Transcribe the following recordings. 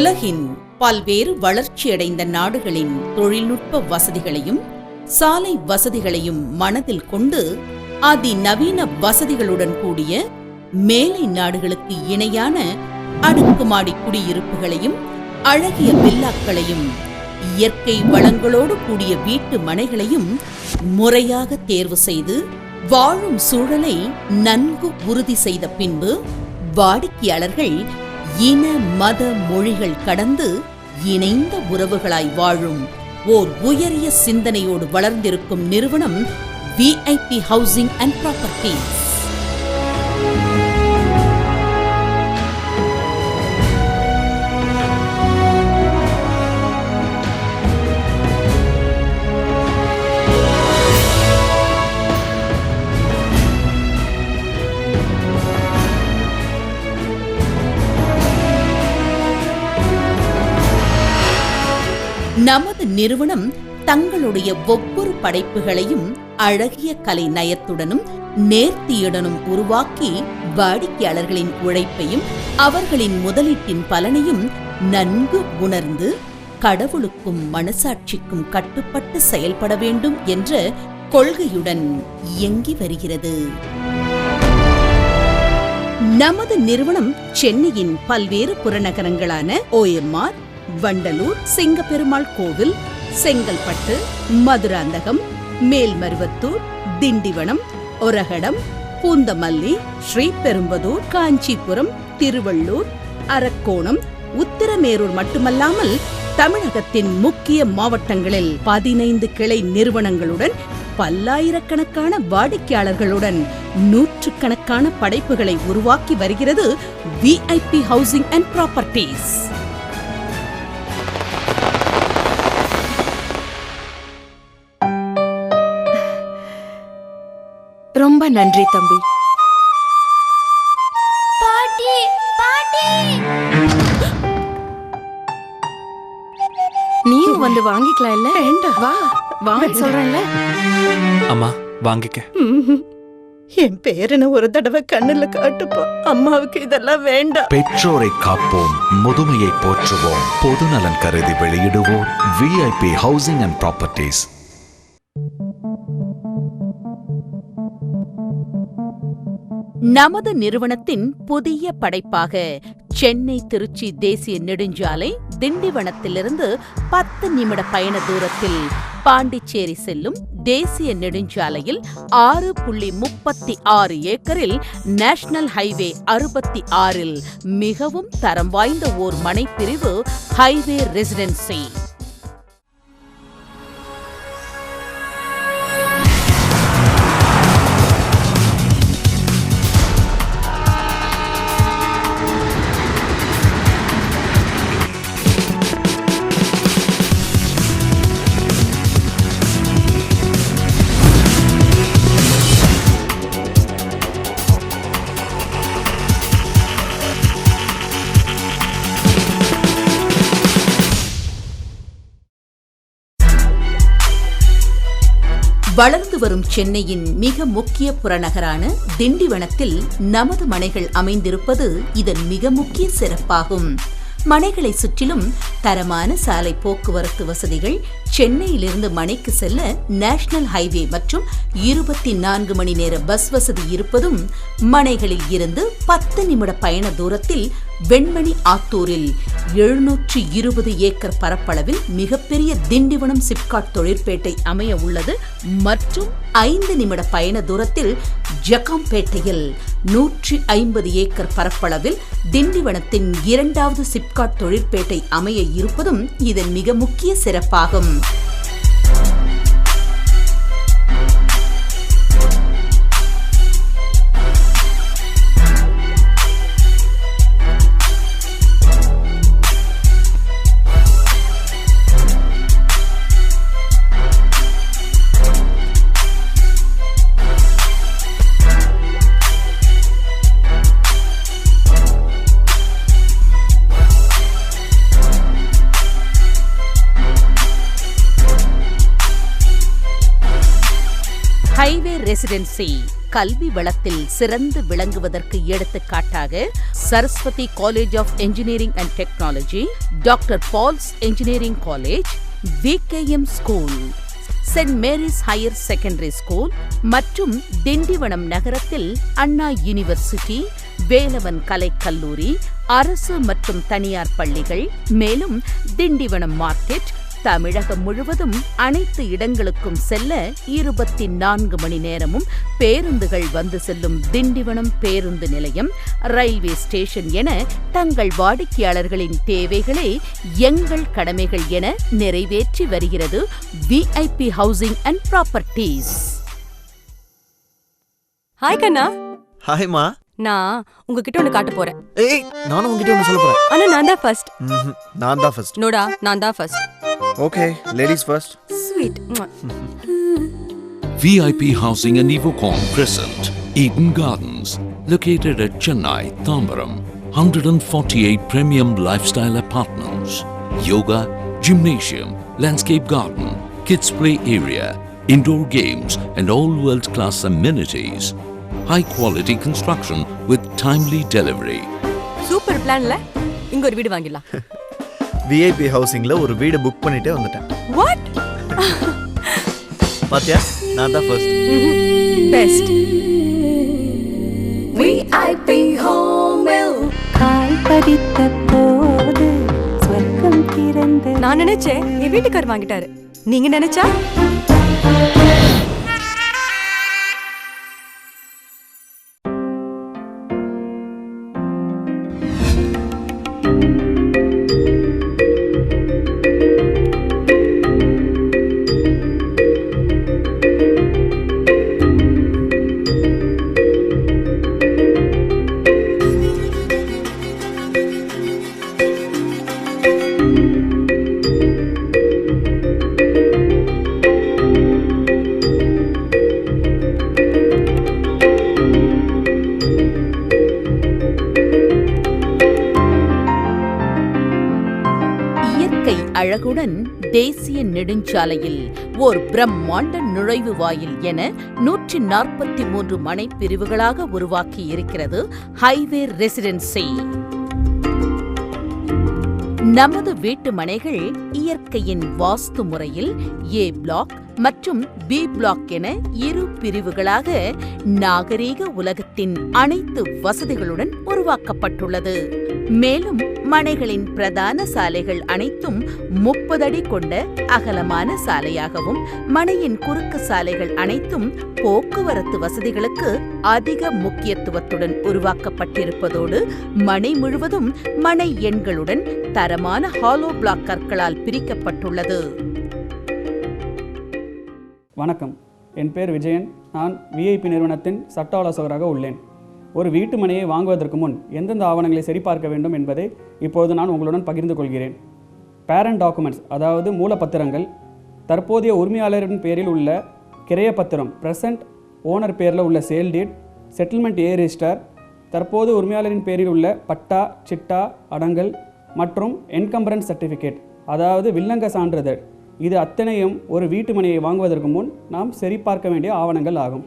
உலகின் பல்வேறு வளர்ச்சியடைந்த நாடுகளின் தொழில்நுட்ப வசதிகளையும் சாலை வசதிகளையும் மனதில் கொண்டு அதிநவீன வசதிகளுடன் கூடிய மேலை நாடுகளுக்கு இணையான அடுக்குமாடி குடியிருப்புகளையும் அழகிய வில்லாக்களையும் இயற்கை வளங்களோடு கூடிய வீட்டு மனைகளையும் முறையாக தேர்வு செய்து வாழும் சூழலை நன்கு உறுதி செய்த பின்பு வாடிக்கையாளர்கள் இன மத மொழிகள் கடந்து இணைந்த உறவுகளாய் வாழும் ஓர் உயரிய சிந்தனையோடு வளர்ந்திருக்கும் நிறுவனம் விஐபி ஹவுசிங் அண்ட் ப்ராப்பர்ட்டீஸ். நமது நிறுவனம் தங்களுடைய ஒவ்வொரு படைப்புகளையும் அழகிய கலை நயத்துடனும் நேர்த்தியுடனும் உருவாக்கி வாடிக்கையாளர்களின் உழைப்பையும் அவர்களின் முதலீட்டின் பலனையும் நன்கு உணர்ந்து கடவுளுக்கும் மனசாட்சிக்கும் கட்டுப்பட்டு செயல்பட வேண்டும் என்ற கொள்கையுடன் இயங்கி வருகிறது. நமது நிறுவனம் சென்னையின் பல்வேறு புறநகரங்களான OMR, வண்டலூர், சிங்கப்பெருமாள் கோவில், செங்கல்பட்டு, மதுராந்தகம், மேல்மருவத்தூர், திண்டிவனம், ஒரகடம், பூந்தமல்லி, ஸ்ரீபெரும்புதூர், காஞ்சிபுரம், திருவள்ளூர், அரக்கோணம், உத்திரமேரூர் மட்டுமல்லாமல் தமிழகத்தின் முக்கிய மாவட்டங்களில் 15 கிளை நிறுவனங்களுடன் பல்லாயிரக்கணக்கான வாடிக்கையாளர்களுடன் நூற்றுக்கணக்கான படைப்புகளை உருவாக்கி வருகிறது விஐபி ஹவுசிங் அண்ட் ப்ராப்பர்ட்டீஸ். ரொம்ப நன்றி தம்பி. பாட்டி பாட்டி, நீயும் வந்து வாங்கிக்கலாம் இல்ல? வா வாங்க சொல்றேன்ல. அம்மா வாங்கிக்க. என் பேரனை ஒரு தடவை கண்ணுல காட்டுப்பா. அம்மாவுக்கு இதெல்லாம் வேண்டாம். பெற்றோரை காப்போம், முதுமையை போற்றுவோம், பொதுநலன் கருதி வெளியிடுவோம் விஐபி ஹவுசிங் அண்ட் ப்ராப்பர்ட்டீஸ். நமது நிறுவனத்தின் புதிய படைப்பாக சென்னை திருச்சி தேசிய நெடுஞ்சாலை திண்டிவனத்திலிருந்து 10 நிமிட பயண தூரத்தில் பாண்டிச்சேரி செல்லும் தேசிய நெடுஞ்சாலையில் 6.36 ஏக்கரில் நேஷனல் ஹைவே 66 மிகவும் தரம் வாய்ந்த ஓர் மனைப்பிரிவு ஹைவே ரெசிடென்சி. வளர்ந்து வரும் சென்னையின் மிக முக்கிய புறநகரான திண்டிவனத்தில் நமது மனைகள் அமைந்திருப்பது இதன் மிக முக்கிய சிறப்பாகும். மனைகளை சுற்றிலும் தரமான சாலை போக்குவரத்து வசதிகள், சென்னையிலிருந்து மனைக்கு செல்ல நேஷனல் ஹைவே மற்றும் 24 மணி நேர பஸ் வசதி இருப்பதும், மனைகளில் இருந்து 10 நிமிட பயண தூரத்தில் வெண்மணி ஆத்தூரில் 720 ஏக்கர் பரப்பளவில் மிகப்பெரிய திண்டிவனம் சிப்காட் தொழிற்பேட்டை அமைய உள்ளது மற்றும் 5 நிமிட பயண தூரத்தில் ஜக்காம்பேட்டையில் 150 ஏக்கர் பரப்பளவில் திண்டிவனத்தின் 2வது சிப்காட் தொழிற்பேட்டை அமைய இருப்பதும் இதன் மிக முக்கிய சிறப்பாகும். ஹைவே ரெசிடென்சி கல்வி வளத்தில் சிறந்து விளங்குவதற்கு எடுத்துக்காட்டாக Saraswathi College of Engineering and Technology, doctor Paul's engineering college, VKM school, Saint Mary's higher secondary school மற்றும் திண்டிவனம் நகரத்தில் அண்ணா யூனிவர்சிட்டி, வேலவன் கலைக்கல்லூரி, அரசு மற்றும் தனியார் பள்ளிகள், மேலும் திண்டிவனம் மார்க்கெட், தமிழகம் முழுவதும் அனைத்து இடங்களுக்கும் செல்ல 24 மணி நேரமும் பேருந்துகள் வந்து செல்லும் திண்டிவனம் பேருந்து நிலையம், ரயில்வே ஸ்டேஷன் என தங்கள் வாடிக்கையாளர்களின் தேவைகளே எங்கள் கடமைகள் என நிறைவேற்றி வருகிறது VIP housing and properties. Hi கண்ணா. ஹாய்மா. நான் உங்ககிட்ட ஒன்னு காட்ட போறேன். ஏய், நானும் உங்ககிட்ட ஒன்னு சொல்ல போறேன். ஆனா நான் தான் ஃபர்ஸ்ட். நான் தான் ஃபர்ஸ்ட். நோடா, நான் தான் first. Okay, ladies first. Sweet. VIP Housing and Evocom present Eden Gardens, located at Chennai, Tambaram. 148 premium lifestyle apartments, yoga, gymnasium, landscape garden, kids play area, indoor games and all world-class amenities. High quality construction with timely delivery. Super பிளான்ல இங்க ஒரு வீடு வாங்கிடலாம். VIP ஹவுசிங்ல ஒரு வீடு book பண்ணிட்டே வந்துட்டேன். What? பாத்தியா, நான் தான் ஃபர்ஸ்ட். பெஸ்ட். VIP ஹோமில் கால் பதித்த போது சொர்க்கம் திறந்து. நான் நினைச்சேன் என் வீட்டுக்கார் வாங்கிட்டாரு. நீங்க நினைச்சா? அழகுடன் தேசிய நெடுஞ்சாலையில் ஓர் பிரம்மாண்ட நுழைவு வாயில் என 143 மனை பிரிவுகளாக உருவாக்கி இருக்கிறது ஹைவே ரெசிடென்சி. நமது வீட்டு மனைகள் இயற்கையின் வாஸ்து முறையில் A பிளாக் மற்றும் B பிளாக் என இரு பிரிவுகளாக நாகரீக உலகத்தின் அனைத்து வசதிகளுடன் உருவாக்கப்பட்டுள்ளது. மேலும் மனைகளின் பிரதான சாலைகள் அனைத்தும் 30 அடி கொண்ட அகலமான சாலையாகவும், மனையின் குறுக்கு சாலைகள் அனைத்தும் போக்குவரத்து வசதிகளுக்கு அதிக முக்கியத்துவத்துடன் உருவாக்கப்பட்டிருப்பதோடு மனை முழுவதும் மனை எண்களுடன் தரமான ஹாலோ பிளாக் கற்களால் பிரிக்கப்பட்டுள்ளது. வணக்கம், என் பேர் விஜயன். நான் VIP நிறுவனத்தின் சட்ட ஆலோசகராக உள்ளேன். ஒரு வீட்டு மனையை வாங்குவதற்கு முன் எந்தெந்த ஆவணங்களை சரிபார்க்க வேண்டும் என்பதை இப்போது நான் உங்களுடன் பகிர்ந்து கொள்கிறேன். பேரண்ட் டாக்குமெண்ட்ஸ், அதாவது மூலப்பத்திரங்கள், தற்போதைய உரிமையாளரின் பேரில் உள்ள கிரையப்பத்திரம், பிரசன்ட் ஓனர் பேரில் உள்ள சேல் டீட், செட்டில்மெண்ட் ஏ ரெஜிஸ்டர், தற்போது உரிமையாளரின் பேரில் உள்ள பட்டா, சிட்டா, அடங்கல் மற்றும் என்கம்பரன்ஸ் சர்டிஃபிகேட், அதாவது வில்லங்க சான்றிதழ். இது அத்தனையும் ஒரு வீட்டு மனையை வாங்குவதற்கு முன் நாம் சரிபார்க்க வேண்டிய ஆவணங்கள் ஆகும்.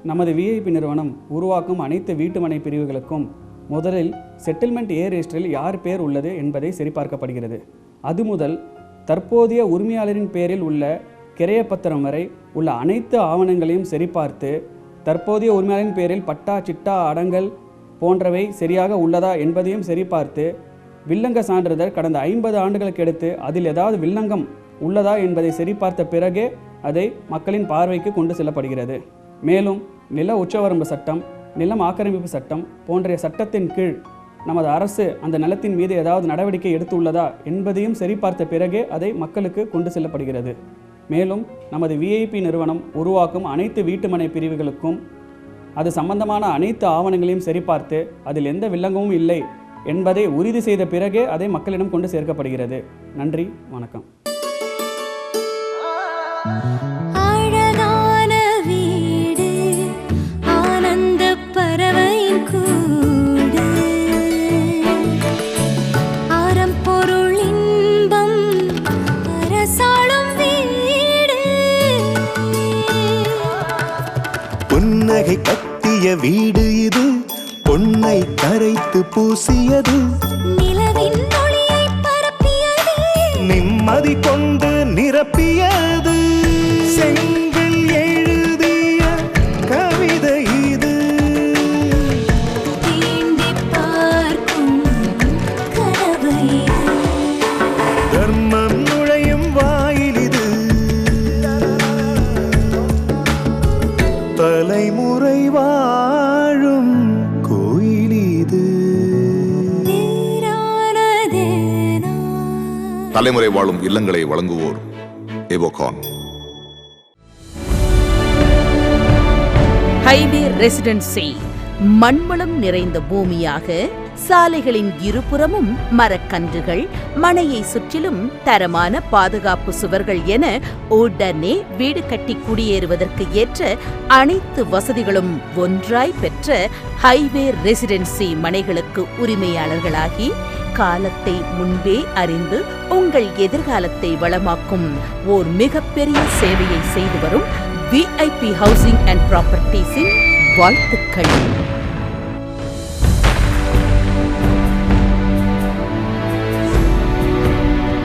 நமது VIP நிறுவனம் உருவாக்கும் அனைத்து வீட்டுமனை பிரிவுகளுக்கும் முதலில் செட்டில்மெண்ட் ஏ ரெஜிஸ்டரில் யார் பேர் உள்ளது என்பதை சரிபார்க்கப்படுகிறது. அது முதல் தற்போதைய உரிமையாளரின் பேரில் உள்ள கிரையப்பத்திரம் வரை உள்ள அனைத்து ஆவணங்களையும் சரிபார்த்து, தற்போதைய உரிமையாளரின் பேரில் பட்டா, சிட்டா, அடங்கல் போன்றவை சரியாக உள்ளதா என்பதையும் சரிபார்த்து, வில்லங்க சான்றிதழ் கடந்த 50 ஆண்டுகளுக்கு எடுத்து அதில் ஏதாவது வில்லங்கம் உள்ளதா என்பதை சரிபார்த்த பிறகே அதை மக்களின் பார்வைக்கு கொண்டு செல்லப்படுகிறது. மேலும் நில உச்சவரம்பு சட்டம், நிலம் ஆக்கிரமிப்பு சட்டம் போன்ற சட்டத்தின் கீழ் நமது அரசு அந்த நிலத்தின் மீது ஏதாவது நடவடிக்கை எடுத்துள்ளதா என்பதையும் சரிபார்த்த பிறகே அதை மக்களுக்கு கொண்டு செல்லப்படுகிறது. மேலும் நமது VIP நிறுவனம் உருவாக்கும் அனைத்து வீட்டுமனை பிரிவுகளுக்கும் அது சம்பந்தமான அனைத்து ஆவணங்களையும் சரிபார்த்து அதில் எந்த வில்லங்கமும் இல்லை என்பதை உறுதி செய்த பிறகே அதை மக்களிடம் கொண்டு சேர்க்கப்படுகிறது. நன்றி, வணக்கம். அழகான வீடு, ஆனந்த பறவையின் கூடு, அறம்பொருள் இன்பம் அரசாளும் வீடு, புன்னகை கத்த கட்டிய வீடு இது, பொன்னை கரைத்து பூசியது, நிலவின் ஒளியை பரப்பியது, நிம்மதி கொண்டு நிரப்பியது, செங்கல் எழுதிய கவிதை இது, தீண்டி பார்க்கும் கனவு இது, தர்மம் நுழையும் வாயில் இது, தலைமுறை வாழும் கோயில் இது. தேரானதேனா. தலைமுறை வாழும் இல்லங்களை வழங்குவோர் எவோகான். ஹைவே ரெசிடென்சி மண்வளம் நிறைந்த பூமியாக, சாலைகளின் இருபுறமும் மரக்கன்றுகள், மனையை சுற்றிலும் தரமான பாதுகாப்பு சுவர்கள் என உடனே வீடு கட்டி குடியேறுவதற்கு ஏற்ற அனைத்து வசதிகளும் ஒன்றாய் பெற்ற ஹைவே ரெசிடென்சி மனைகளுக்கு உரிமையாளர்களாகி, காலத்தை முன்பே அறிந்து உங்கள் எதிர்காலத்தை வளமாக்கும் ஓர் மிகப்பெரிய சேவையை செய்து வரும் VIP ஹவுசிங் அண்ட் ப்ராப்பர்ட்டிஸின் வாழ்த்துக்கள்.